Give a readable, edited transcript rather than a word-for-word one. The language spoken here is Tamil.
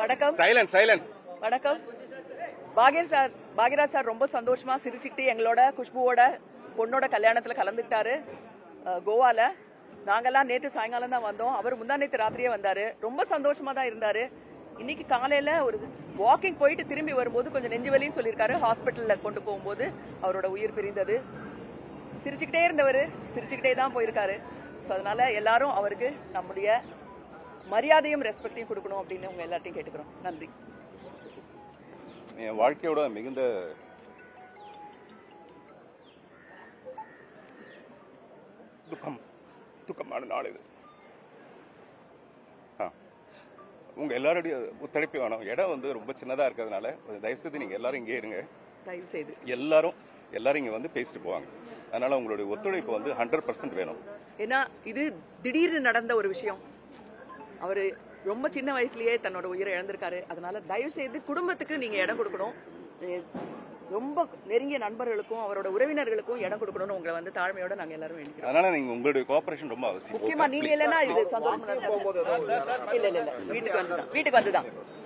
வணக்கம். Silence silence. வணக்கம். பாக்யராஜ் சார் ரொம்ப சந்தோஷமா சிரிச்சுக்கிட்டு எங்களோட குஷ்புவோட பொண்ணோட கல்யாணத்துல கலந்துக்கிட்டாரு கோவால. நாங்கெல்லாம் நேத்து சாயங்காலம் தான் வந்தோம். அவர் முந்தா நேத்து ராத்திரியே வந்தாரு. ரொம்ப சந்தோஷமா தான் இருந்தாரு. இன்னைக்கு காலையில ஒரு வாக்கிங் போயிட்டு திரும்பி வரும்போது கொஞ்சம் நெஞ்சுவலின்னு சொல்லியிருக்காரு. ஹாஸ்பிட்டல்ல கொண்டு போகும்போது அவரோட உயிர் பிரிந்தது. சிரிச்சுக்கிட்டே இருந்தவர் சிரிச்சுக்கிட்டே தான் போயிருக்காரு. ஸோ அதனால எல்லாரும் அவருக்கு நம்முடைய மரியாதையும் ரெஸ்பெக்டையும் கொடுக்கணும் அப்படின்னு உங்க எல்லாத்தையும் கேட்டுக்கிறோம். நன்றி. என் வாழ்க்கையோட மிகுந்த துக்கமான நாள் இது. உங்க எல்லாருடைய ஒத்துழைப்பு வேணும். இடம் வந்து ரொம்ப சின்னதா இருக்கிறதுனால தயவு செய்து நீங்க எல்லாரும் இங்கே இருங்க. தயவு செய்து எல்லாரும் இங்க வந்து பேசிட்டு போவாங்க. அதனால உங்களுடைய ஒத்துழைப்பு வந்து 100% வேணும். ஏன்னா இது திடீர்னு நடந்த ஒரு விஷயம். அவரு ரொம்ப சின்ன வயசுலயே தன்னோட உயிரை இழந்திருக்காரு. அதனால தயவு செய்து குடும்பத்துக்கு நீங்க இடம் கொடுக்கணும். ரொம்ப நெருங்கிய நண்பர்களுக்கும் அவரோட உறவினர்களுக்கும் இடம் கொடுக்கணும்னு உங்களை வந்து தாழ்மையோட நாங்க எல்லாரும் வேண்டிக்கிறோம். அதனால நீங்க உங்களுடைய கோஆபரேஷன் ரொம்ப அவசியம். முக்கியமா நீங்க இல்லைன்னா இது சந்தோஷம். இல்ல வீட்டுக்கு வந்துதான்